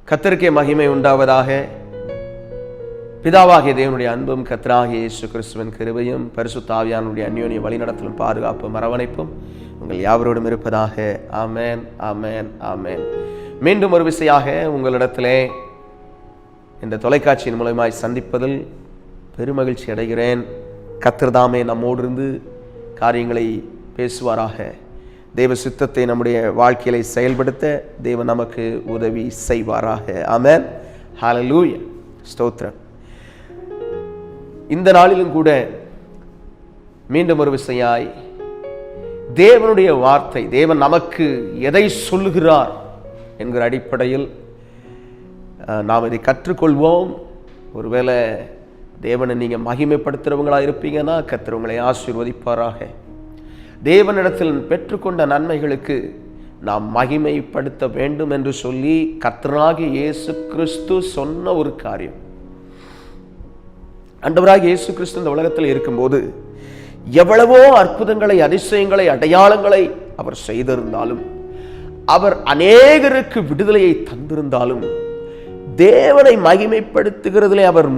கர்த்தருக்கே மகிமை உண்டாவதாக. பிதாவாகிய தேவனுடைய அன்பும் கர்த்தராகிய இயேசு கிறிஸ்துவின் கிருபையும் பரிசுத்த ஆவியானவருடைய அந்யோன்ய வழிநடத்தலும் பாதுகாப்பும் அரவணைப்பும் உங்கள் யாவரோடும் இருப்பதாக. ஆமென், ஆமென், ஆமென். மீண்டும் ஒரு விசையாக உங்களிடத்திலே இந்த தொலைக்காட்சியின் மூலமாய் சந்திப்பதில் பெருமகிழ்ச்சி அடைகிறேன். கர்த்தர் தாமே நம்மோடு இருந்து காரியங்களை பேசுவாராக. தேவ சித்தத்தை நம்முடைய வாழ்க்கையில செயல்படுத்த தேவன் நமக்கு உதவி செய்வாராக. ஆமென், ஹல்லேலூயா, ஸ்தோத்திரம். இந்த நாளிலும் கூட மீண்டும் ஒரு விசையாய் தேவனுடைய வார்த்தை, தேவன் நமக்கு எதை சொல்லுகிறார் என்கிற அடிப்படையில் நாம் இதை கற்றுக்கொள்வோம். ஒருவேளை தேவனை நீங்க மகிமைப்படுத்துறவங்களா இருப்பீங்கன்னா கர்த்தர் உங்களை ஆசீர்வதிப்பாராக. தேவனிடத்தில் பெற்றுக்கொண்ட நன்மைகளுக்கு நாம் மகிமைப்படுத்த வேண்டும் என்று சொல்லி கர்த்தராகிய இயேசு கிறிஸ்து சொன்ன ஒரு காரியம். ஆண்டவராகிய இயேசு கிறிஸ்து இந்த உலகத்தில் இருக்கும்போது எவ்வளவோ அற்புதங்களை, அதிசயங்களை, அடையாளங்களை அவர் செய்திருந்தாலும், அவர் அநேகருக்கு விடுதலையை தந்திருந்தாலும், தேவனை மகிமைப்படுத்துகிறதிலே அவர்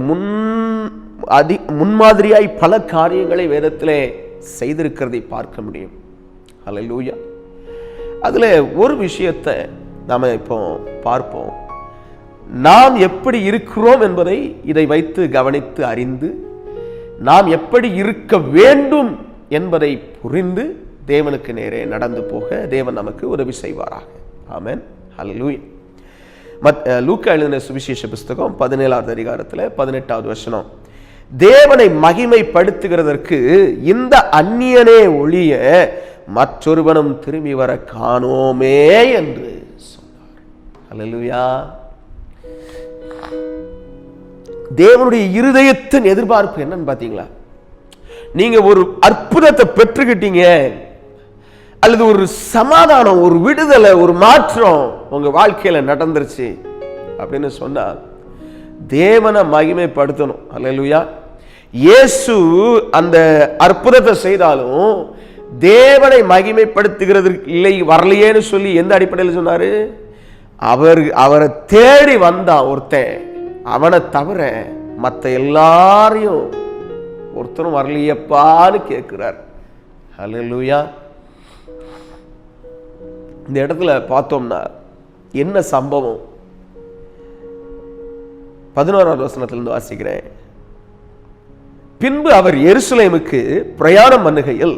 முன்மாதிரியாய் பல காரியங்களை வேதத்திலே செய்திருக்கிறதை பார்க்க முடியும். ஹல்லேலூயா. அதுல ஒரு விஷயத்தை நாம இப்போ பார்ப்போம். நாம் எப்படி இருக்கிறோம் என்பதை இதை வைத்து கவனித்து அறிந்து நாம் எப்படி இருக்க வேண்டும் என்பதை புரிந்து தேவனுக்கு நேரே நடந்து போக தேவன் நமக்கு உதவி செய்வாராக. ஆமென், ஹல்லேலூயா. லூக்கா எழுதின சுவிசேஷ புஸ்தகம் 17வது அதிகாரத்தில் 18வது வசனம், தேவனை மகிமைப்படுத்துகிறதற்கு இந்த அந்நியனே ஒழிய மற்றொருவனும் திரும்பி வர காணோமே என்று சொன்னார். ஹல்லேலூயா. தேவனுடைய இருதயத்தின் எதிர்பார்ப்பு என்னன்னு பாத்தீங்களா? நீங்க ஒரு அற்புதத்தை பெற்றுக்கிட்டீங்க, அல்லது ஒரு சமாதானம், ஒரு விடுதலை, ஒரு மாற்றம் உங்க வாழ்க்கையில நடந்துருச்சு அப்படின்னு சொன்னா தேவனை மகிமைப்படுத்தணும். ஹல்லேலூயா. இயேசு அந்த அற்புதத்தை செய்தாலும் தேவனை மகிமைப்படுத்துகிறதுக்கு இல்லை, வரலையேன்னு சொல்லி எந்த அடிப்படையில் சொன்னாரு? அவரை தேடி வந்தான் ஒருத்தன், அவனை தவிர மற்ற எல்லாரையும் ஒருத்தரும் வரலையப்பான்னு கேட்கிறார். ஹல்லேலூயா. இந்த இடத்துல பார்த்தோம்னா என்ன சம்பவம்? 11வது வசனத்திலிருந்து வாசிக்கிறேன். பின்பு அவர் எருசலேமுக்கு பிரயாணம் பண்ணுகையில்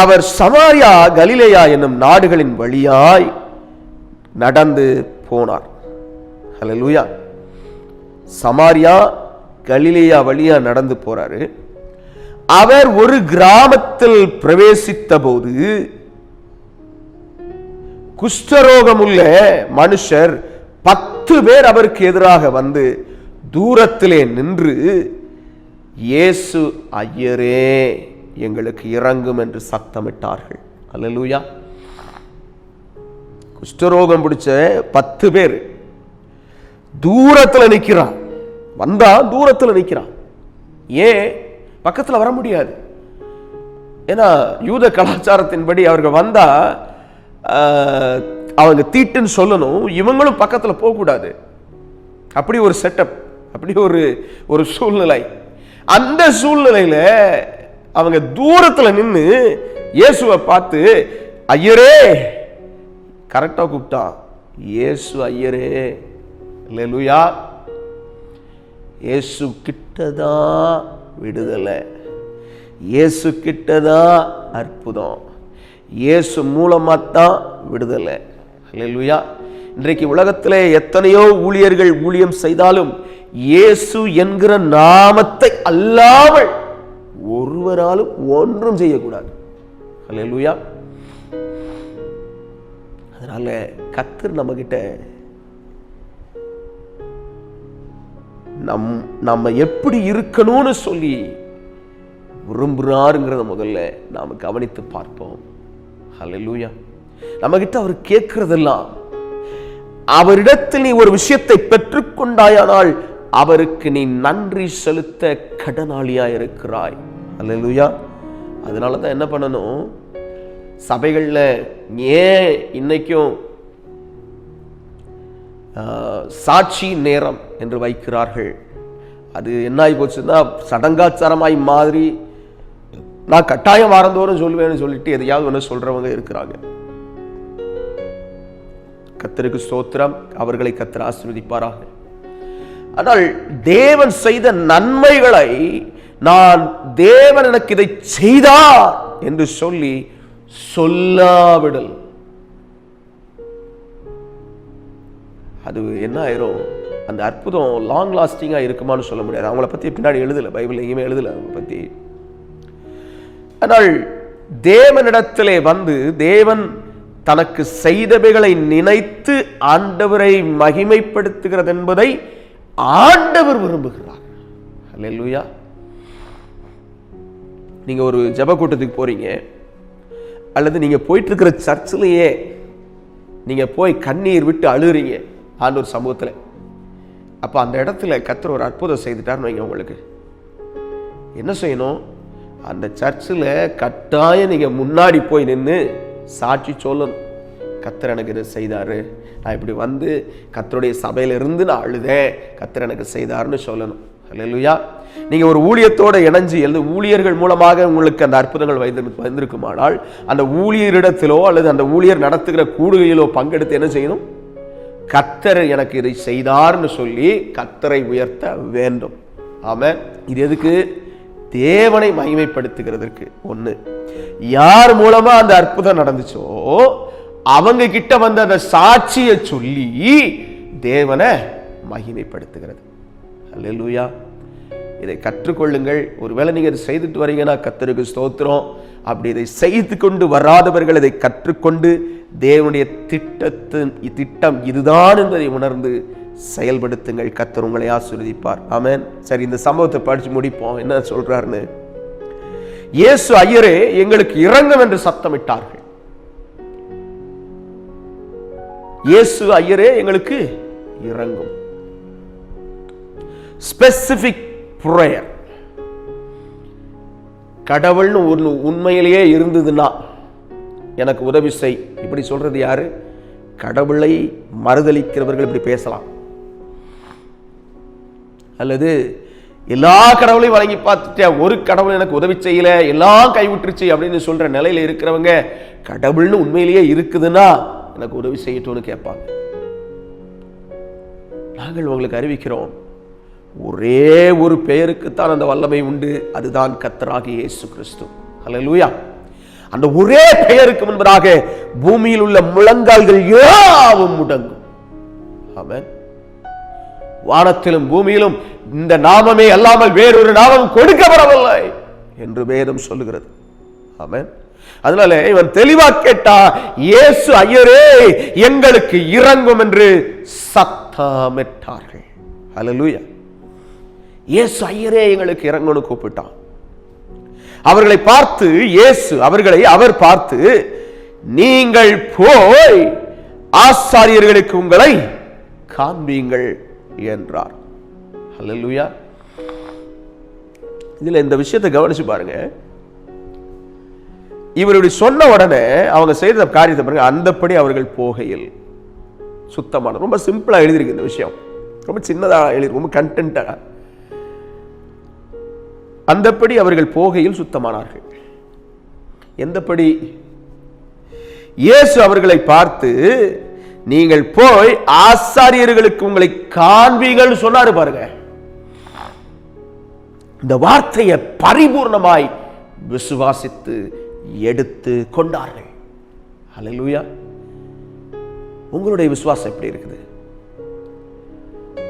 அவர் சமாரியா, கலிலேயா என்னும் நாடுகளின் வழியாய் நடந்து போனார். ஹல்லேலூயா. சமாரியா, கலிலேயா வழியா நடந்து போறாரு. அவர் ஒரு கிராமத்தில் பிரவேசித்த போது குஷ்டரோகமுள்ள மனுஷர் 10 பேர் அவருக்கு எதிராக வந்து தூரத்திலே நின்று, இயேசு ஐயரே எங்களுக்கு இறங்கும் என்று சத்தமிட்டார்கள். அல்லேலூயா. குஷ்டரோகம் பிடிச்ச 10 பேர் தூரத்தில் நிற்கிறான். வந்தா தூரத்தில் நிற்கிறான். ஏன் பக்கத்தில் வர முடியாது? ஏன்னா யூத கலாச்சாரத்தின்படி அவர்கள் வந்தா அவங்க தீட்டுன்னு சொல்லணும், இவங்களும் பக்கத்தில் போகக்கூடாது. அப்படி ஒரு செட்டப், அப்படி ஒரு சூழ்நிலை. அந்த சூழ்நிலையில அவங்க தூரத்தில் நின்று இயேசுவை பார்த்து ஐயரே, கரெக்டா கூப்பிட்டான், இயேசு ஐயரே. அல்லேலூயா. இயேசு கிட்டதான் விடுதலை, இயேசு கிட்டதான் அற்புதம், இயேசு மூலமாத்தான் விடுதலை. அல்லேலூயா. இன்றைக்கு உலகத்திலே எத்தனையோ ஊழியர்கள் ஊழியம் செய்தாலும் இயேசு என்கிற நாமத்தை அல்லாமல் ஒருவராலும் ஒன்றும் செய்யக்கூடாது. அல்லேலூயா. அதனால கர்த்தர் நம்ம கிட்ட நம்ம எப்படி இருக்கணும்னு சொல்லி விரும்புறாருங்கிறத முதல்ல நாம கவனித்து பார்ப்போம். ஹல்லேலூயா. நம்ம கிட்ட அவர் கேட்கிறதெல்லாம், அவரிடத்தில் நீ ஒரு விஷயத்தை பெற்றுக்கொண்டாயானால் அவருக்கு நீ நன்றி செலுத்த கடனாளியா இருக்கிறாய். அல்லேலூயா. அதனாலதான் என்ன பண்ணணும், சபைகள்ல ஏன் இன்னைக்கும் சாட்சி நேரம் என்று வைக்கிறார்கள். அது என்ன ஆகி போச்சுன்னா சடங்காச்சாரமாய் மாதிரி நான் கட்டாயம் வாரந்தோறும் சொல்லுவேன்னு சொல்லிட்டு எதையாவது ஒன்று சொல்றவங்க இருக்கிறாங்க. கர்த்தருக்கு ஸ்தோத்திரம், அவர்களை கர்த்தர் ஆசீர்வதிப்பாராக. ஆனால் தேவன் செய்த நன்மைகளை நான் தேவன் எனக்கு இதை செய்தார் என்று சொல்லி சொல்லாவிடல், அது என்ன ஆயிரும், அந்த அற்புதம் லாங் லாஸ்டிங்கா இருக்குமான்னு சொல்ல முடியாது. அவங்கள பத்தி பின்னாடி எழுதல, பைபிள் எங்கேயுமே எழுதல அவங்க பத்தி. ஆனால் தேவனிடத்திலே வந்து தேவன் தனக்கு செய்தவைகளை நினைத்து ஆண்டவரை மகிமைப்படுத்துகிறது என்பதை ஆண்டவர் விரும்புகிறார். அல்லேலூயா. நீங்க ஒரு ஜெப கூட்டத்துக்கு போறீங்க, அல்லது நீங்க போயிட்டு இருக்கிற சர்ச்சிலேயே நீங்க போய் கண்ணீர் விட்டு அழுறீங்க ஆண்டவர் சமூகத்தில். அப்ப அந்த இடத்துல கர்த்தர் ஒரு அற்புதம் செய்துட்டார்னு வைங்க, உங்களுக்கு என்ன செய்யணும்? அந்த சர்ச்சில் கட்டாயம் நீங்க முன்னாடி போய் நின்று சாட்சி சொல்லணும். கர்த்தர் எனக்கு இதை செய்தாரு, நான் இப்படி வந்து கர்த்தருடைய சபையிலிருந்து நான் அழுதேன், கர்த்தர் எனக்கு செய்தாருன்னு சொல்லணும். அல்லேலூயா. நீங்க ஒரு ஊழியத்தோட இணைஞ்சு எழுது ஊழியர்கள் மூலமாக உங்களுக்கு அந்த அற்புதங்கள் வந்திருக்குமானால் அந்த ஊழியரிடத்திலோ அல்லது அந்த ஊழியர் நடத்துகிற கூடுகையிலோ பங்கெடுத்து என்ன செய்யணும்? கர்த்தர் எனக்கு இதை செய்தார்னு சொல்லி கர்த்தரை உயர்த்த வேண்டும். ஆமென். இது எதுக்கு? தேவனை மகிமைப்படுத்துகிறதற்கு. ஒண்ணு, யார் மூலமா அந்த அற்புதம் நடந்துச்சோ அவங்க கிட்ட வந்து அந்த சாட்சியை சொல்லி தேவனை மகிமைப்படுத்துகிறது. அல்லேலூயா. இதை கற்றுக்கொள்ளுங்கள். ஒருவேளை நீங்க இதை செய்துட்டு வரீங்கன்னா கர்த்தருக்கு ஸ்தோத்திரம். அப்படி இதை செய்து கொண்டு வராதவர்கள் இதை கற்றுக்கொண்டு தேவனுடைய திட்டம் இதுதான் என்பதை உணர்ந்து செயல்படுத்துங்கள். கர்த்தர் உங்களை ஆசீர்வதிப்பார். ஆமென். சரி, இந்த சம்பவத்தை படிச்சு முடிப்போம். என்ன சொல்றாருன்னு, இயேசு ஐயரே எங்களுக்கு இரங்கும் என்று சத்தமிட்டார்கள். இயேசு ஐயரே எங்களுக்கு இரங்கும். Specific prayer. கடவுள்னு ஒன்று உண்மையிலேயே இருந்ததுன்னா எனக்கு உதவி செய், இப்படி சொல்றது யாரு? கடவுளை மறுதலிக்கிறவர்கள் இப்படி பேசலாம். அல்லது எல்லா கடவுளையும் வழங்கி பார்த்துட்டேன், ஒரு கடவுள் எனக்கு உதவி செய்யல, எல்லாம் கைவிட்டுருச்சு அப்படின்னு சொல்ற நிலையில இருக்கிறவங்க கடவுள்னு உண்மையிலேயே இருக்குதுன்னா எனக்கு உதவி செய்யட்டும்னு கேட்பாங்க. நாங்கள் உங்களுக்கு அறிவிக்கிறோம், ஒரே ஒரு பெயருக்குத்தான் அந்த வல்லமை உண்டு, அதுதான் கர்த்தராகிய இயேசு கிறிஸ்து. அல்லேலூயா. அந்த ஒரே பெயருக்கு முன்பதாக பூமியில் உள்ள முழங்கால்கள் யாவும் முடங்கும். ஆமென். வானத்திலும் பூமியிலும் இந்த நாமமே அல்லாமல் வேறொரு நாமம் கொடுக்கப்படவில்லை என்று வேதம் சொல்லுகிறது. ஆமென். அதனால இவன் தெளிவா கேட்டா, இயேசு ஐயரே எங்களுக்கு இரங்கும் என்று சத்தமிட்டார்கள். அல்லேலூயா. இயேசு ஐயரே எங்களுக்கு இரங்கும்னு கூப்பிட்டான். அவர்களை பார்த்து இயேசு அவர் பார்த்து, நீங்கள் போய் ஆசாரியர்களுக்கு உங்களை காண்பீங்கள் என்றார். அல்லேலூயா. இதுல இந்த விஷயத்தை கவனிச்சு பாருங்க. இவருடைய சொன்ன உடனே அவங்க செய்த காரியத்தை பாருங்க. அந்தப்படி அவர்கள் போகையில் சுத்தமான, ரொம்ப சிம்பிளா எழுதியிருக்கு இந்த விஷயம், ரொம்ப சின்னதா எழுதி, ரொம்ப கண்டென்ட்டா. அந்தப்படி அவர்கள் போகையில் சுத்தமானார்கள். எந்தப்படி? இயேசு அவர்களை பார்த்து நீங்கள் போய் ஆசாரியர்களுக்கு உங்களை காண்பீர்கள் சொன்னாரு பாருங்க. இந்த வார்த்தையை பரிபூர்ணமாய் விசுவாசித்து எடுத்து கொண்டார்கள். அல்லேலூயா. உங்களுடைய விசுவாசம் எப்படி இருக்குது?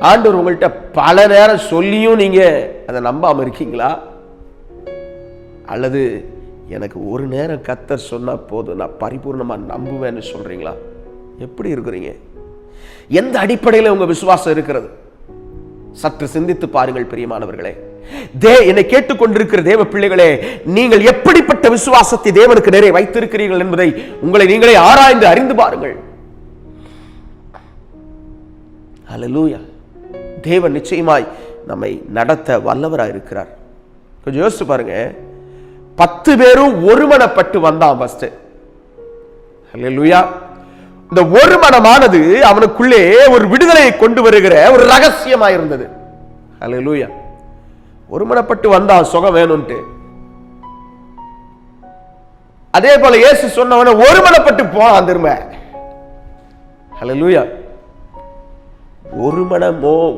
ஆண்டவர் உங்கள்கிட்ட பல நேரம் சொல்லியும் நீங்க அதை நம்பாம இருக்கீங்களா? அல்லது எனக்கு ஒரு நேரம் கர்த்தர் சொன்னா போதும், நான் பரிபூர்ணமா நம்புவேன்னு சொல்றீங்களா? எப்படி இருக்கிறீங்க? எந்த அடிப்படையில் உங்க விசுவாசம் இருக்கிறது? சற்று சிந்தித்து பாருங்கள் பிரியமானவர்களே. என்னை கேட்டுக்கொண்டிருக்கிற தேவ பிள்ளைகளே, நீங்கள் எப்படிப்பட்ட விசுவாசத்தை தேவனுக்கு நேரே வைத்திருக்கிறீர்கள் என்பதை உங்களை நீங்களே ஆராய்ந்து அறிந்து பாருங்கள். அல்லேலூயா. தேவன் நிச்சயமாய் நம்மை நடத்த வல்லவராய் இருக்கிறார். கொஞ்சம் யோசிச்சு பாருங்க. 10 பேரும் ஒருமனப்பட்டு வந்தான் ஃபர்ஸ்ட். அல்லேலூயா. இந்த ஒரு மனமானது அவனுக்குள்ளே ஒரு விடுதலையை கொண்டு வருகிற ஒரு ரகசியமா இருந்தது. அல்லேலூயா. ஒரு மனப்பட்டு வந்தான் சுகம் வேணும்ட்டு. அதே போல இயேசு சொன்னவன ஒரு மனப்பட்டு போனான் திரும்ப. அல்லேலூயா.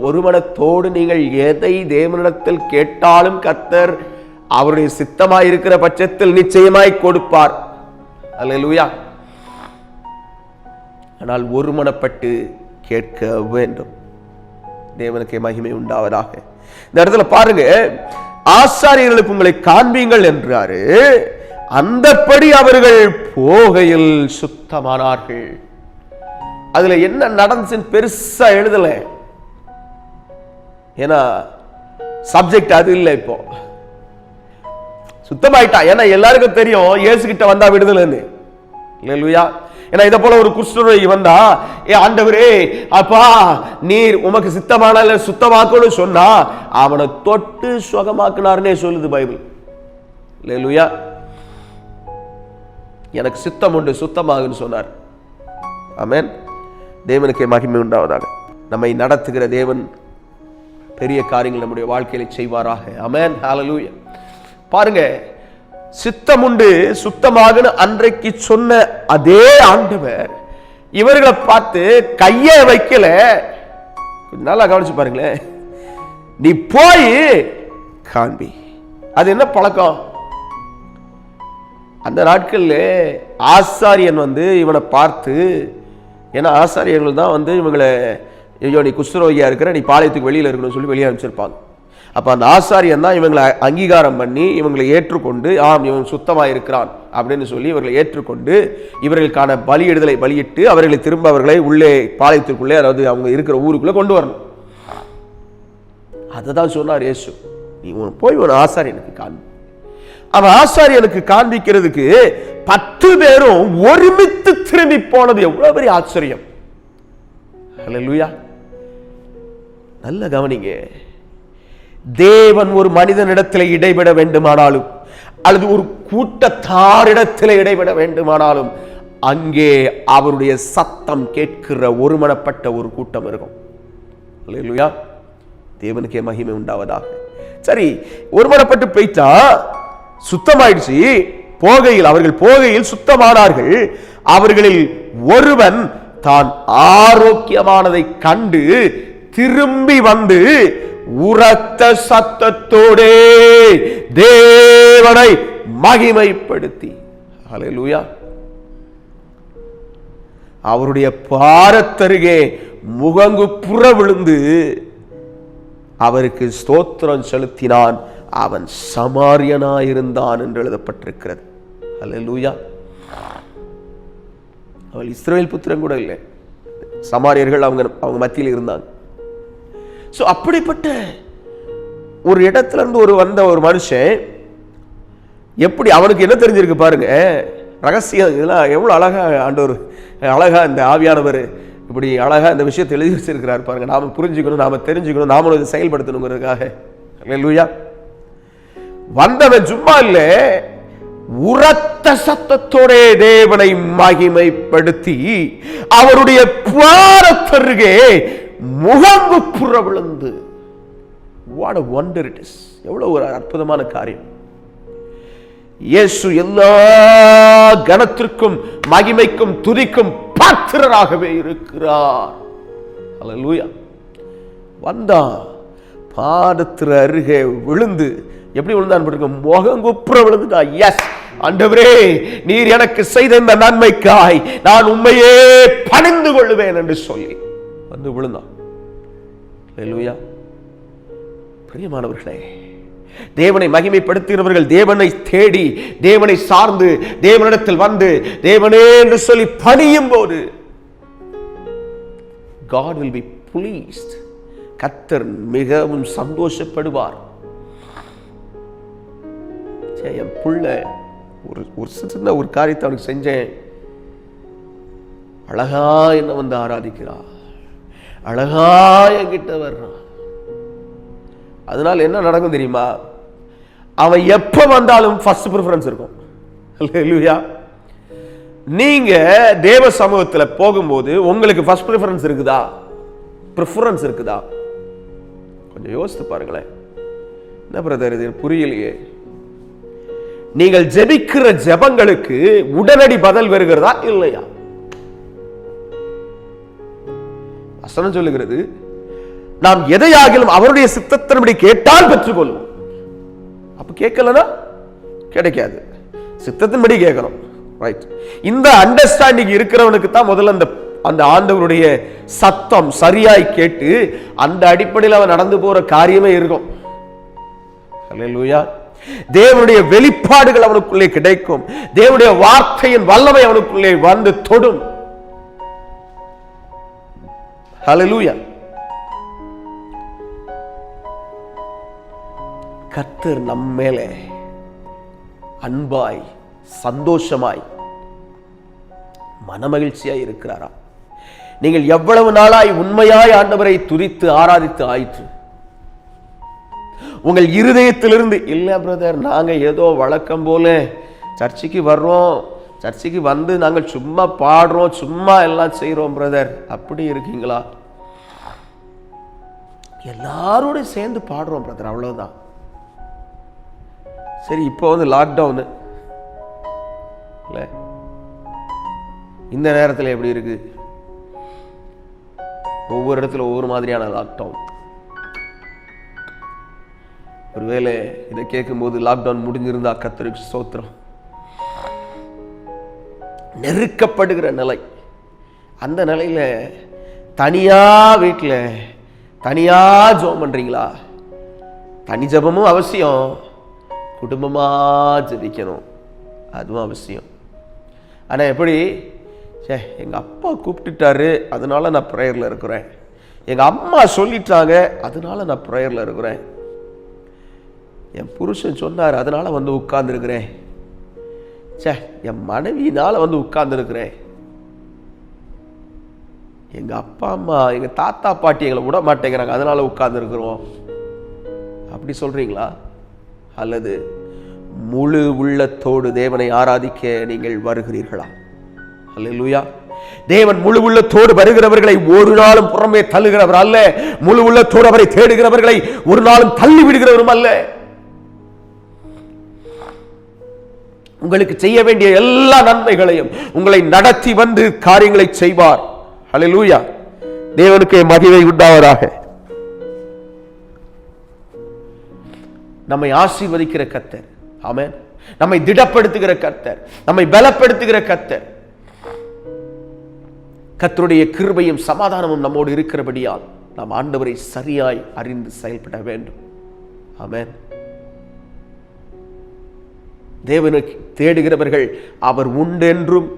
ஒரு மனத்தோடு நீங்கள் எதை தேவனிடத்தில் கேட்டாலும் கர்த்தர் அவருடைய சித்தமாய் இருக்கிற பட்சத்தில் நிச்சயமாய் கொடுப்பார். அல்லேலூயா. ஆனால் ஒரு மனப்பட்டு கேட்க வேண்டும். தேவனுக்கு மகிமை உண்டாவதாக. இந்த இடத்துல பாருங்க, ஆசாரியர்களுக்கு உங்களை காண்பீங்கள் என்றாரு. அந்தப்படி அவர்கள் போகையில் சுத்தமானார்கள். அதுல என்ன நடந்துச்சுன்னு பெருசா எழுதல, ஏன்னா சப்ஜெக்ட் அது இல்லை. இப்போ சுத்தமாயிட்டா, ஏன்னா எல்லாருக்கும் தெரியும் இயேசு கிட்ட வந்தா விடுதலைன்னு. இல்லையா? ஏன்னா இதை போல ஒரு குஷ்டரோகி வந்தா, ஆண்டவரே அப்பா நீர் உமக்கு சித்தமான சுத்தமாக்கணும்னு சொன்னா அவனை தொட்டு சுகமாக்குனார்னே சொல்லுது பைபிள். இல்லையா? எனக்கு சித்தம் உண்டு, சுத்தமாகுன்னு சொன்னார். ஆமென். தேவனுக்கே மகிமை உண்டாவதாக. நம்மை நடத்துகிற தேவன் பெரிய காரியங்கள் நம்முடைய வாழ்க்கையில செய்வாராக. ஆமென். ஹல்லேலூயா. பாருங்க, சித்தம் உண்டு சுத்தமாக அன்றைக்கு சொன்ன அதே ஆண்டவர் இவர்களை பார்த்து கையை வைக்கல. நல்லா கவனிச்சு பாருங்களேன். நீ போய் காண்பி. அது என்ன பழக்கம்? அந்த நாட்கள்ல ஆசாரியன் இவனை பார்த்து, ஏன்னா ஆசாரியர்கள் தான் இவங்களை, ஐயோ நீ குஷ்டரோகியா இருக்கிற, நீ பாளையத்துக்கு வெளியில இருக்கணும்னு சொல்லி வெளியே அனுப்பிச்சிருப்பாங்க. அப்ப அந்த ஆசாரியன் தான் இவங்களை அங்கீகாரம் பண்ணி இவங்களை ஏற்றுக்கொண்டு, ஆம் இவன் சுத்தமாக இருக்கிறான் அப்படின்னு சொல்லி இவர்களை ஏற்றுக்கொண்டு இவர்களுக்கான பலியிடுதலை பலியிட்டு அவர்களை திரும்ப அவர்களை உள்ளே பாளையத்திற்குள்ளே, அதாவது அவங்க இருக்கிற ஊருக்குள்ளே கொண்டு வரணும். அதை தான் சொன்னார் இயேசு. நீ போய் ஒரு ஆசாரியனுக்கு காண்பி. அவன் ஆசாரியனுக்கு காண்பிக்கிறதுக்கு 10 பேரும் ஒருமித்து திரும்பி போனது எவ்வளவு பெரிய ஆச்சரியம். அல்லேலூயா. நல்ல கவனிங்க. தேவன் ஒரு மனிதனிடத்தில் இடைபெட வேண்டுமானாலும் அல்லது ஒரு கூட்டத்தாரிடத்தில் இடைபெட வேண்டுமானாலும் அங்கே அவருடைய சத்தம் கேட்கிற ஒருமனப்பட்ட ஒரு கூட்டம் இருக்கும். அல்லேலூயா. தேவனுக்கே மகிமை உண்டாவதாக. சரி, ஒருமனப்பட்டு போயிட்டா சுத்தமாயிடுச்சு. அவர்கள் போகையில் சுத்தமானார்கள். அவர்களில் ஒருவன் தான் ஆரோக்கியமானதை கண்டு திரும்பி வந்து உரத்த சத்தத்தோடே தேவனை மகிமைப்படுத்தி, ஹல்லேலூயா, அவருடைய பாதத்தருகே முகங்குப்புற விழுந்து அவருக்கு ஸ்தோத்திரம் செலுத்தினான். அவன் சமாரியனாயிருந்தான் என்று எழுதப்பட்டிருக்கிறது. ஹல்லேலூயா. அவள் இஸ்ரவேல் புத்திரன் கூட இல்லை, சமாரியர்கள் அவங்க மத்தியில் இருந்தாங்க. சோ அப்படிப்பட்ட ஒரு இடத்துல இருந்து வந்த ஒரு மனுஷன் எப்படி, அவனுக்கு என்ன தெரிஞ்சிருக்கு பாருங்க, ரகசியம். இதெல்லாம் எவ்வளவு அழகா ஆண்டவர், அழகா இந்த ஆவியானவர் இப்படி அழகா இந்த விஷயத்தை எழுதி வச்சிருக்கிறார் பாருங்க. நாம புரிஞ்சுக்கணும், நாம தெரிஞ்சுக்கணும், நாமளும் இதை செயல்படுத்தணுங்கிறதுக்காக. அல்லேலூயா. வந்தவன் சும்மா இல்ல, உரத்த சத்தத்தோட தேவனை மகிமைப்படுத்தி அவருடைய பாதத்தருகே முகங்குப்புற விழுந்து. What a wonder it is. எவ்வளவு ஒரு அற்புதமான காரியம். இயேசு எல்லா கனத்திற்கும் மகிமைக்கும் துதிக்கும் பாத்திரராகவே இருக்கிறார். அல்லேலூயா. வந்தான், பாதத்திற்கு அருகே விழுந்து, எப்படி விழுந்தான்? முகங்குப்புற விழுந்துட்டா. எஸ் ஆண்டவரே, நீர் எனக்கு செய்த இந்த நன்மைக்காய் நான் உம்மையே பணிந்து கொள்ளுவேன் என்று சொல்லி வந்து விழுந்தான். அல்லேலூயா. பிரியமானவர்களே, தேவனை மகிமைப்படுத்துகிறவர்கள் தேவனை தேடி, தேவனை சார்ந்து, தேவனிடத்தில் வந்து தேவனே என்று சொல்லி பணியும் போது God will be pleased. கர்த்தர் மிகவும் சந்தோஷப்படுவார். என் புள்ள ஒரு சின்ன ஒரு காரியத்தை அவனுக்கு செஞ்சேன், அழகா என்ன வந்து ஆராதிக்கிறார், அழகா என்கிட்ட வர்றான். அதனால என்ன நடக்கும் தெரியுமா? அவன் எப்ப வந்தாலும் ஃபர்ஸ்ட் ப்ரிஃபரன்ஸ் இருக்கும். அல்லேலூயா. நீங்க தேவ சமூகத்துல போகும்போது உங்களுக்கு ஃபர்ஸ்ட் ப்ரிஃபரன்ஸ் இருக்குதா? ப்ரிஃபரன்ஸ் இருக்குதா? கொஞ்சம் யோசித்து பாருங்களேன். என்ன பிரதர் இது புரியலையே? நீங்கள் ஜெபிக்கிற ஜெபங்களுக்கு உடனடி பதில் வருகிறதா இல்லையா? வசனம் சொல்லுகிறது, நாம் எதையாகிலும் அவருடைய சித்தத்தின்படி கேட்டால் பெற்றுக்கொள்வோம். அப்ப கேட்கலனா கிடைக்காது. சித்தத்தின்படி கேட்கணும். ரைட். இந்த அண்டர்ஸ்டாண்டிங் இருக்கிறவனுக்கு தான் முதல்ல அந்த ஆண்டவருடைய சத்தம் சரியாய் கேட்டு அந்த அடிப்படையில் அவன் நடந்து போற காரியமே இருக்கும். ஹல்லேலூயா. தேவனுடைய வெளிப்பாடுகள் அவனுக்குள்ளே கிடைக்கும். தேவனுடைய வார்த்தையின் வல்லமை அவனுக்குள்ளே வந்து தொடும். ஹல்லேலூயா. கர்த்தர் நம்மேலே அன்பாய் சந்தோஷமாய் மனமகிழ்ச்சியாய் இருக்கிறாரா? நீங்கள் எவ்வளவு நாளாய் உண்மையாய் ஆண்டவரை துதித்து ஆராதித்து ஆயிற்று? உங்கள் இருதயத்திலிருந்து இல்ல பிரதர், நாங்க ஏதோ வழக்கம் போல சர்ச்சைக்கு வர்றோம், சர்ச்சைக்கு வந்து நாங்கள் சும்மா பாடுறோம், சும்மா எல்லாம் செய்யறோம் பிரதர், அப்படி இருக்கீங்களா? எல்லாரோட சேர்ந்து பாடுறோம் பிரதர், அவ்வளவுதான். சரி, இப்போ வந்து லாக்டவுனு இல்லை, இந்த நேரத்தில் எப்படி இருக்கு? ஒவ்வொரு இடத்துல ஒவ்வொரு மாதிரியான லாக்டவுன். ஒருவேளை இதை கேட்கும்போது லாக்டவுன் முடிஞ்சிருந்தா கர்த்தருக்கு ஸ்தோத்திரம். நெருக்கப்படுகிற நிலை, அந்த நிலையில தனியா வீட்டில் தனியா ஜெபம் பண்றீங்களா? தனி ஜெபமும் அவசியம், குடும்பமா ஜெபிக்கணும் அதுவும் அவசியம். ஆனா எப்படி? எங்க அப்பா கூப்பிட்டுட்டாரு அதனால நான் ப்ரேயர்ல இருக்கிறேன், எங்க அம்மா சொல்லிட்டாங்க அதனால நான் ப்ரேயர்ல இருக்கிறேன், என் புருஷன் சொன்னார் அதனால வந்து உட்கார்ந்து இருக்கிறேன், என் மனைவியினால வந்து உட்கார்ந்து இருக்கிறேன், எங்க அப்பா அம்மா எங்க தாத்தா பாட்டி எங்களை விட மாட்டேங்கிறாங்க அதனால உட்கார்ந்து இருக்கிறோம், அப்படி சொல்றீங்களா? அல்லது முழு உள்ளத்தோடு தேவனை ஆராதிக்க நீங்கள் வருகிறீர்களா? அல்லேலூயா. தேவன் முழு உள்ளத்தோடு வருகிறவர்களை ஒரு நாளும் புறமே தள்ளுகிறவர் அல்ல. முழு உள்ளத்தோடு அவரை தேடுகிறவர்களை ஒரு நாளும் தள்ளி விடுகிறவரும் அல்ல. உங்களுக்கு செய்ய வேண்டிய எல்லா நன்மைகளையும் உங்களை நடத்தி வந்து காரியங்களை செய்வார். அல்லேலூயா. தேவனுக்கு மகிமை உண்டாவதாக. நம்மை ஆசீர்வதிக்கிற கர்த்தர், ஆமென். நம்மை திடப்படுத்துகிற கர்த்தர், நம்மை பலப்படுத்துகிற கர்த்தர். கர்த்தருடைய கிருபையும் சமாதானமும் நம்மோடு இருக்கிறபடியால் நாம் ஆண்டவரை சரியாய் அறிந்து செயல்பட வேண்டும். ஆமென். தேவனை தேடுகிறவர்கள் அவர் உண்டென்றும்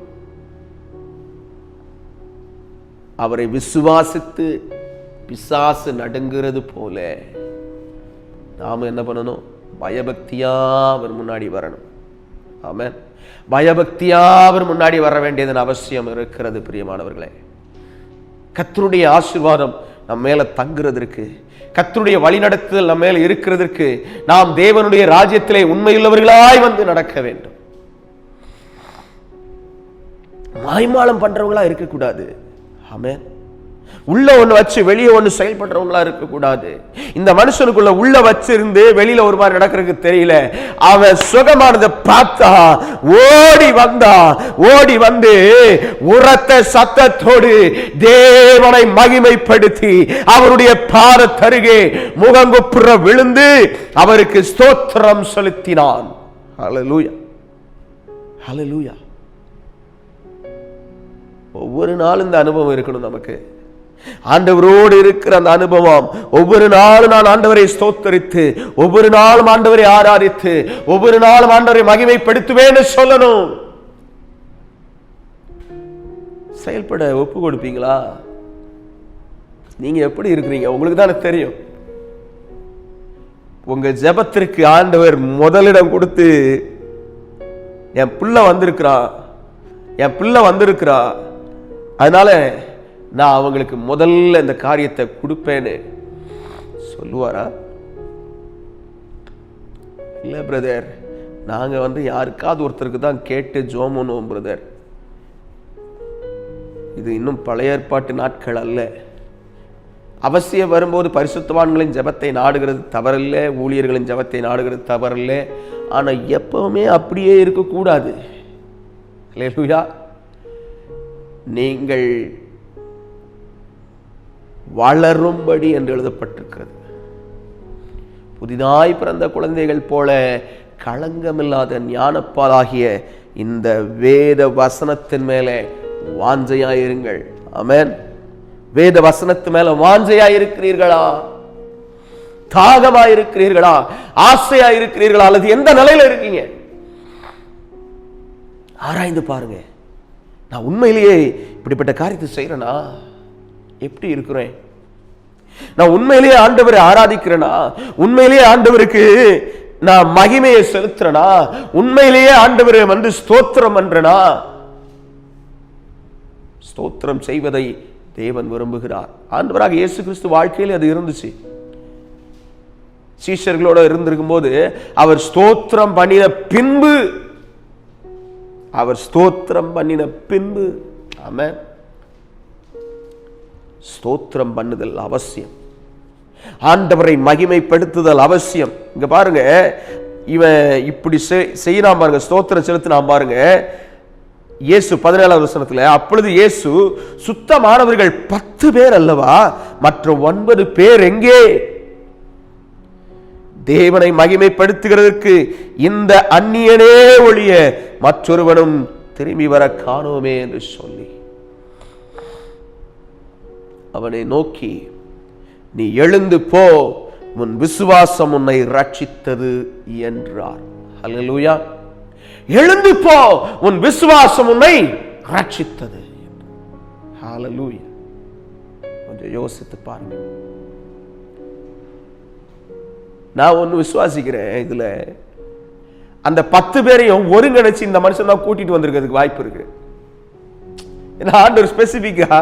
அவரை விசுவாசித்து பிசாசு நடுங்கிறது போல நாம என்ன பண்ணணும்? பயபக்தியா அவர் முன்னாடி வரணும். ஆமென். பயபக்தியா அவர் முன்னாடி வர வேண்டியதன் அவசியம் இருக்கிறது. பிரியமானவர்களே, கர்த்தருடைய ஆசீர்வாதம் நம்ம மேல தங்குறதற்கு, கர்த்தருடைய வழிநடத்துதல் நம்ம மேல இருக்கிறதற்கு நாம் தேவனுடைய ராஜ்யத்திலே உண்மையுள்ளவர்களாய் வந்து நடக்க வேண்டும். மாய்மாலம் பண்றவங்களா இருக்கக்கூடாது. ஆமென். உள்ள ஒண்ணு வச்சு வெளியே ஒண்ணு செயல்படுறவங்களா இருக்க கூடாது. இந்த மனுஷனுக்குள்ள உள்ள வச்சிருந்து வெளியில ஒரு மாதிரி நடக்கிறதுக்கு தெரியல. அவன் சுகமானதை பார்த்தா ஓடி வந்து உரத்த சத்தத்தோடு தேவனை மகிமைப்படுத்தி அவருடைய பாதத்தருகே முகங்குப்புற விழுந்து அவருக்கு ஸ்தோத்திரம் செலுத்தினான். ஹல்லேலூயா, ஹல்லேலூயா. ஒவ்வொரு நாளும் இந்த அனுபவம் இருக்கணும் நமக்கு. ஆண்டவரோடு இருக்கிற அந்த அனுபவம், ஒவ்வொரு நாளும் நான் ஆண்டவரை ஸ்தோத்தரித்து, ஒவ்வொரு நாளும் ஆண்டவரை ஆராதித்து, ஒவ்வொரு நாளும் ஆண்டவரை மகிமைப்படுத்துவேன்னு சொல்லணும். செயல்பட ஒப்பு கொடுப்பீங்களா? நீங்க எப்படி இருக்கிறீங்க உங்களுக்கு தானே தெரியும். உங்க ஜெபத்திற்கு ஆண்டவர் முதலிடம் கொடுத்து, என் பிள்ளை வந்திருக்கிறா அதனால நான் அவங்களுக்கு முதல்ல இந்த காரியத்தை கொடுப்பேன்னு சொல்லுவாரா? இல்ல பிரதர், நாங்க யாருக்காவது ஒருத்தருக்கு தான் கேட்டு ஜெபம் பண்ணுவோம் பிரதர். இது இன்னும் பழைய ஏற்பாட்டு நாட்கள் அல்ல. அவசியம் வரும்போது பரிசுத்தவான்களின் ஜெபத்தை நாடுகிறது தவறில்லை, ஊழியர்களின் ஜெபத்தை நாடுகிறது தவறில்லை. ஆனால் எப்பவுமே அப்படியே இருக்கக்கூடாது. அல்லேலூயா. நீங்கள் வளரும்படி என்று எழுதப்பட்டிருக்கிறது. புதிதாய் பிறந்த குழந்தைகள் போல களங்கமில்லாத ஞானப்பாலாகிய இந்த வேத வசனத்தின் மேலே வாஞ்சையாயிருங்கள். ஆமென். வேத வசனத்து மேல வாஞ்சையாயிருக்கிறீர்களா? தாகமாயிருக்கிறீர்களா? ஆசையாயிருக்கிறீர்களா? அல்லது எந்த நிலையில இருக்கீங்க? ஆராய்ந்து பாருங்க. நான் உண்மையிலேயே இப்படிப்பட்ட காரியத்தை செய்யறேனா? எப்படி இருக்கிறேன்? நான் உண்மையிலேயே ஆண்டவரை ஆராதிக்கிறேனா? உண்மையிலேயே ஆண்டவருக்கு நான் மகிமையை செலுத்துறேனா? உண்மையிலேயே ஆண்டவரை வந்து ஸ்தோத்திரம் பண்றேனா? ஸ்தோத்திரம் செய்வதை தேவன் விரும்புகிறார். ஆண்டவராக இயேசு கிறிஸ்து வாழ்க்கையில் அது இருந்துச்சு. சீஷர்களோட இருந்திருக்கும் போது அவர் ஸ்தோத்திரம் பண்ணின பின்பு ஆமென், ஸ்தோத்திரம் பண்ணுதல் அவசியம். ஆண்டவரை மகிமைப்படுத்துதல் அவசியம். இங்க பாருங்க, இவன் இப்படி செய்யலாம் பாருங்க, ஸ்தோத்திரம் செலுத்தினான் பாருங்க. இயேசு 17வது வசனத்துல, அப்பொழுது இயேசு சுத்தமானவர்கள் 10 பேர் அல்லவா, மற்ற 9 பேர் எங்கே? தேவனை மகிமைப்படுத்துகிறதற்கு இந்த அந்நியனே ஒழிய மற்றொருவனும் திரும்பி வர காணோமே என்று சொல்லி அவனை நோக்கி, நீ எழுந்து போ, உன் விசுவாசம் உன்னை ரட்சித்தது என்றார். அல்லேலூயா. எழுந்து போ, உன் விசுவாசம் உன்னை ரட்சித்தது. ஹல்லேலூயா. கொஞ்சம் யோசித்து பாருங்க. நான் ஒன்னு விசுவாசிக்கிறேன், இதுல அந்த 10 பேரையும் ஒருங்கிணைச்சு இந்த மனுஷன் தான் கூட்டிட்டு வந்திருக்கிறதுக்கு வாய்ப்பு இருக்கு. ஆண்டவர் ஸ்பெசிபிக்கா,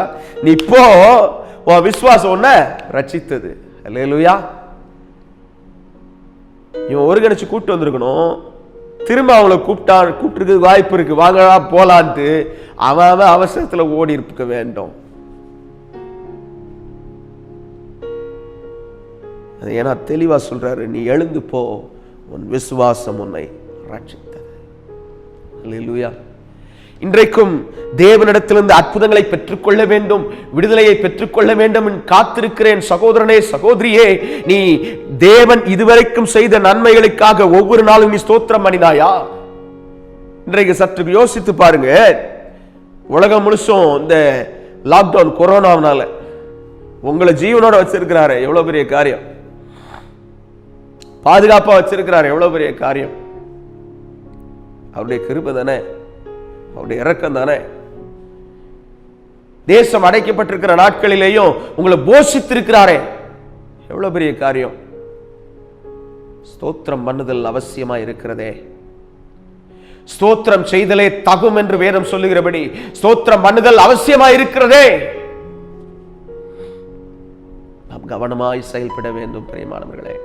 நீ போ, உன் விசுவாசம் உன்னை ரட்சித்தது. அல்லேலூயா. இவன் ஒருங்கிணைச்சு கூப்பிட்டு வந்திருக்கணும். திரும்ப அவங்கள கூப்பிட்டு வாய்ப்பு இருக்கு, வாங்கடா போலான்ட்டு அவன் அவசரத்துல ஓடி இருக்க வேண்டும். ஏன்னா தெளிவா சொல்றாரு, நீ எழுந்து போ, உன் விசுவாசம் உன்னை ரட்சித்தது. அல்லேலூயா. இன்றைக்கும் தேவனிடத்திலிருந்து அற்புதங்களை பெற்றுக்கொள்ள வேண்டும், விடுதலையை பெற்றுக்கொள்ள வேண்டும் காத்திருக்கிறேன். சகோதரனே, சகோதரியே, நீ தேவன் இதுவரைக்கும் செய்த நன்மைகளுக்காக ஒவ்வொரு நாளும் நீ ஸ்தோத்திரம் பண்ணினாயா? இன்றைக்கு சற்று யோசித்து பாருங்க. உலகம் முழுசும் இந்த லாக்டவுன் கொரோனாவனால உங்களை ஜீவனோட வச்சிருக்கிறாரு, எவ்வளவு பெரிய காரியம். பாதுகாப்பா வச்சிருக்கிறாரு, எவ்வளவு பெரிய காரியம். அவருடைய கிருபை தானே, அவருடைய இரக்கம் தானே. தேசம் அடைக்கப்பட்டிருக்கிற நாட்களிலேயும் உங்களை போஷித்திருக்கிறாரே, எவ்வளவு பெரிய காரியம். ஸ்தோத்திரம் பண்ணுதல் அவசியமா இருக்கிறதே. ஸ்தோத்திரம் செய்தலே தகும் என்று வேதம் சொல்லுகிறபடி ஸ்தோத்திரம் பண்ணுதல் அவசியமா இருக்கிறதே. நாம் கவனமாய் செயல்பட வேண்டும் பிரியமானவர்களே.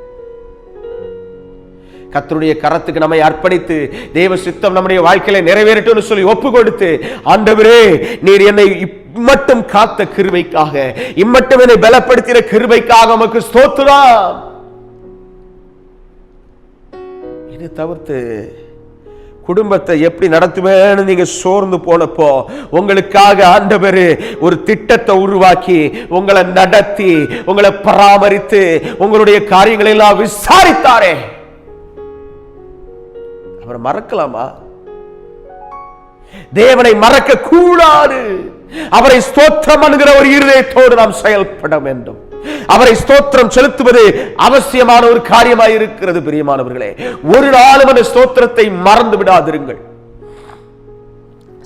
கர்த்தருடைய கரத்துக்கு நம்மை அர்ப்பணித்து தேவ சித்தம் நம்முடைய வாழ்க்கையில நிறைவேறட்டும் சொல்லி ஒப்பு கொடுத்து, ஆண்டவரே நீர் என்னை இம்மட்டும் காத்த கிருபைக்காக, இம்மட்டும் என்னை பலப்படுத்தின கிருபைக்காக உமக்கு ஸ்தோத்திரம். இதை தவிர்த்து குடும்பத்தை எப்படி நடத்துவேன்னு நீங்க சோர்ந்து போனப்போ உங்களுக்காக ஆண்டவர் ஒரு திட்டத்தை உருவாக்கி உங்களை நடத்தி உங்களை பராமரித்து உங்களுடைய காரியங்களை எல்லாம் விசாரித்தாரே, அவரை மறக்கலாமா? தேவனை மறக்க கூடாது. அவரை ஸ்தோத்திரம் பண்ணுகிற ஒரு இருதயத்தோடு நாம் செயல்பட வேண்டும். அவரை ஸ்தோத்திரம் செலுத்துவது அவசியமான ஒரு காரியமாய் இருக்கிறது பிரியமானவர்களே. ஒரு நாளும் அந்த ஸ்தோத்திரத்தை மறந்து விடாதிருங்கள்.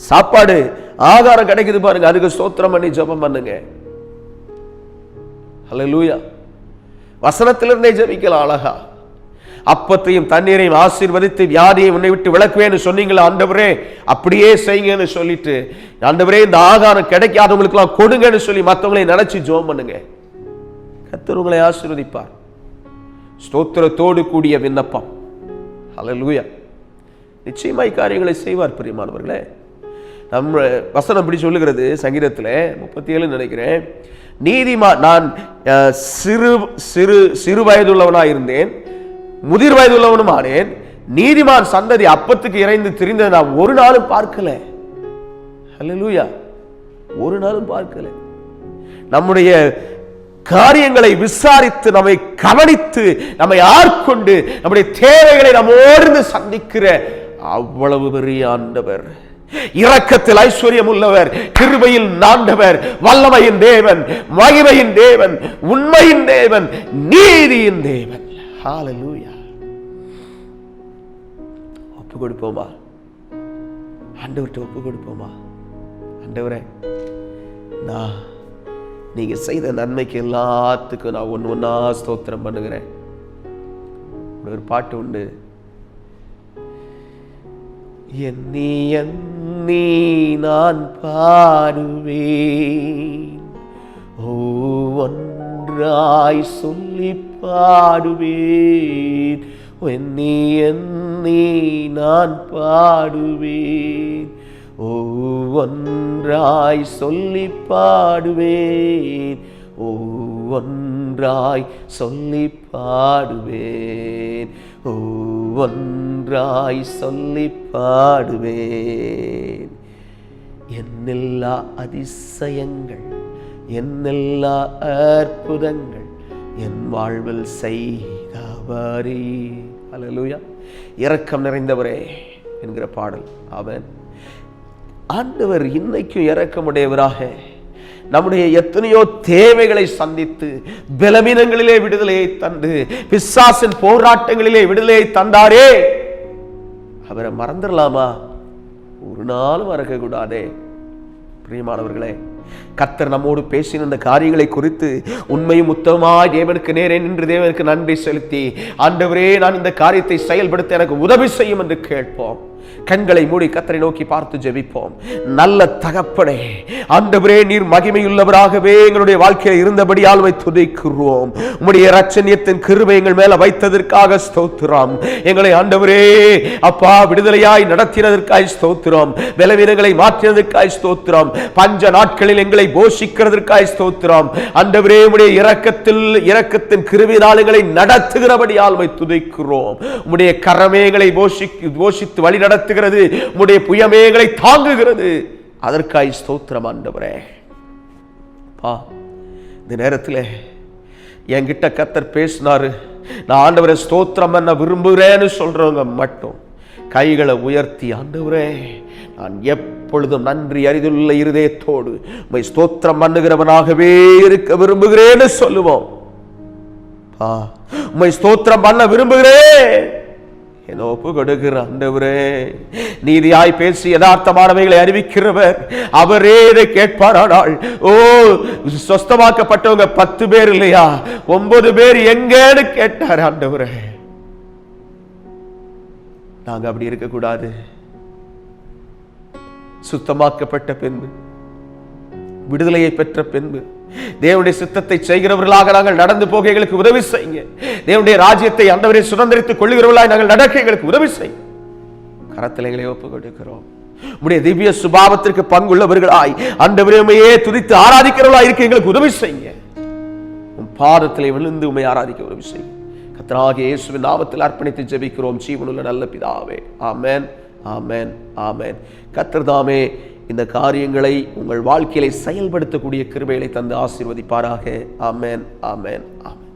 சாப்பாடு ஆகாரம் கிடைக்குது பாருங்க, அதுக்கு ஸ்தோத்திரம் பண்ணி ஜெபம் பண்ணுங்க. ஹல்லேலூயா. வசனத்திலிருந்தே ஜெபிக்கலாம் அழகா. அப்பத்தையும் தண்ணீரையும் ஆசீர்வதித்து வியாதியை உன்னை விட்டு விலக்குவேன்னு சொன்னீங்களா ஆண்டவரே, அப்படியே செய்யுங்கன்னு சொல்லிட்டு, ஆண்டவரே இந்த ஆகாரம் கிடைக்காதவங்களுக்கு எல்லாம் கொடுங்கன்னு சொல்லி மற்றவங்களை நினைச்சு ஜெபம் பண்ணுங்க. கர்த்தர் உங்களை ஆசீர்வதிப்பார். ஸ்தோத்திரத்தோடு கூடிய விண்ணப்பம். ஹல்லேலூயா. நிச்சயமாய் காரியங்களை செய்வார் பிரியமானவர்களே. நம்ம வசனம் இப்படி சொல்லுகிறது, சங்கீதத்தில் 37 நினைக்கிறேன், நீதிமான் நான் சிறு சிறு சிறு வயதுள்ளவனாக இருந்தேன், முதிர் வயதுள்ளவனும் ஆனேன், நீதிமான் சந்ததி அப்பத்துக்கு இறைந்து திரிந்ததை நான் ஒரு நாளும் பார்க்கல. அல்லேலூயா, ஒரு நாளும் பார்க்கல. நம்முடைய காரியங்களை விசாரித்து நம்மை கவனித்து நம்மை ஆட்கொண்டு நம்முடைய தேவைகளை நம்மோடு சந்திக்கிற அவ்வளவு பெரிய ஆண்டவர், இரக்கத்தில் ஐஸ்வர்யம் உள்ளவர், கிருபையில் நாண்டவர், வல்லமையின் தேவன், மகிமையின் தேவன், உண்மையின் தேவன், நீதியின் தேவன். ஹல்லேலூயா. ஒப்பு கொடுப்போமா? ஆண்டவர்கிட்ட ஒப்பு கொடுப்போமா? ஆண்டவரே, நான் நீங்க செய்த நன்மைக்கு எல்லாத்துக்கும் நான் ஒன்னா ஸ்தோத்திரம் பண்ணுகிறேன். ஒரு பாட்டு உண்டு, எண்ணி எண்ணி நான் பாடுவேன், ஒன்றாய் சொல்லி பாடுவேன், எண்ணி எண்ணி நான் பாடுவேன், ஒன்றாய் சொல்லி பாடுவேன், ஒன்றாய் சொல்லி பாடுவேன், ஒன்றாய் சொல்லி பாடுவேன். என்னெல்லா அதிசயங்கள், என்னெல்லா அற்புதங்கள் என் வாழ்வில் செய்தவரே. அல்லேலூயா. இரக்கம் நிறைந்தவரே என்கிற பாடல். ஆமென். ஆண்டவர் இன்னைக்கும் இரக்கமுடையவராக நம்முடைய எத்தனையோ தேவைகளை சந்தித்து பலவீனங்களிலே விடுதலையை தந்து பிசாசின் போராட்டங்களிலே விடுதலையை தந்தாரே, அவரை மறந்துடலாமா? ஒரு நாளும் மறக்க கூடாதே. பிரியமானவர்களே, கர்த்தர் நம்மோடு பேசின இந்த காரியங்களை குறித்து உண்மையும் உத்தமமாய் தேவனுக்கு நேரே நின்று தேவனுக்கு நன்றி செலுத்தி, ஆண்டவரே நான் இந்த காரியத்தை செயல்படுத்த எனக்கு உதவி செய்யும் என்று கேட்போம். கண்களை மூடி கர்த்தரை நோக்கி பார்த்து ஜெபிப்போம். நல்ல தகப்பனே, ஆண்டவரே நீர் மகிமையுள்ளவராகவே எங்களுடைய வாழ்க்கையில் இருந்தபடியால் துதிக்கிறோம். உம்முடைய இரட்சணியத்தின் கிருபை எங்கள் மேல வைத்ததற்காக ஸ்தோத்திரம். எங்களை ஆண்டவரே அப்பா விடுதலையாய் நடத்தினதற்காய் ஸ்தோத்திரம். பலவீனங்களை மாற்றினதற்காய் ஸ்தோத்திரம். பஞ்ச நாட்களில் எங்களை போஷிக்கிறதற்காய் ஸ்தோத்திரம். ஆண்டவரே உம்முடைய இரக்கத்தின் கிருபையினால் எங்களை நடத்துகிறபடியால் துதிக்கிறோம். உம்முடைய கரமே எங்களை போஷித்து வழி நடத்துகிறது, உம்முடைய புயமேகளை தாங்குகிறது. அதற்காய் ஸ்தோத்திரம் ஆண்டவரே. இந்த நேரத்தில் என்கிட்ட கர்த்தர் பேசினாரு. நான் ஆண்டவரே ஸ்தோத்திரம் என்ன விரும்புகிறேன்னு சொல்றவங்க மட்டும் கைகளை உயர்த்தி, ஆண்டவரே நான் எப்பொழுதும் நன்றி அறிந்துள்ள இருதயத்தோடு உம்மை ஸ்தோத்திரம் பண்ணுகிறவனாகவே இருக்க விரும்புகிறேன்னு சொல்லுவோம். உம்மை ஸ்தோத்திரம் பண்ண விரும்புகிறேன். ஒப்பு கொடுக்கிற ஆண்டவரே, நீதியாய் பேசி யதார்த்தமானவைகளை அறிவிக்கிறவர் அவரே இதை கேட்பாரானால், ஓ சொஸ்தமாக்கப்பட்டவங்க 10 பேர் இல்லையா, 9 பேர் எங்கன்னு கேட்டார் ஆண்டவரே. நாங்க அப்படி இருக்கக்கூடாது. சுத்தமாக்கப்பட்ட பின்பு, விடுதலையை பெற்ற பின்பு தேவனுடைய சித்தத்தை செய்கிறவர்களாக நாங்கள் நடந்து போக எங்களுக்கு உதவி செய்யுங்க. தேவனுடைய ராஜ்யத்தை ஆண்டவரே சுதந்திரித்துக் கொள்ளுகிறவர்களாய் நாங்கள் நடக்க எங்களுக்கு உதவி செய்யுங்க. கரத்தில் எங்களை ஒப்புக் கொடுக்கிறோம். உம்முடைய திவ்ய சுபாவத்திற்கு பங்குள்ளவர்களாய் ஆண்டவரே உம்மையே துதித்து ஆராதிக்கிறவர்களாய் இருக்க எங்களுக்கு உதவி செய்யுங்க. உம் பாதத்திலே விழுந்து உம்மை ஆராதிக்க உதவி செய்யுங்க. கர்த்தராகிய இயேசுவின் நாமத்தில் அர்ப்பணித்து ஜெபிக்கிறோம் ஜீவனுள்ள நல்ல பிதாவே. ஆமென், ஆமென், ஆமென். கர்த்தர் தாமே இந்த காரியங்களை உங்கள் வாழ்க்கையிலே செயல்படுத்தக்கூடிய கிருபைகளை தந்து ஆசீர்வதிப்பாராக. ஆமென், ஆமென், ஆமென்.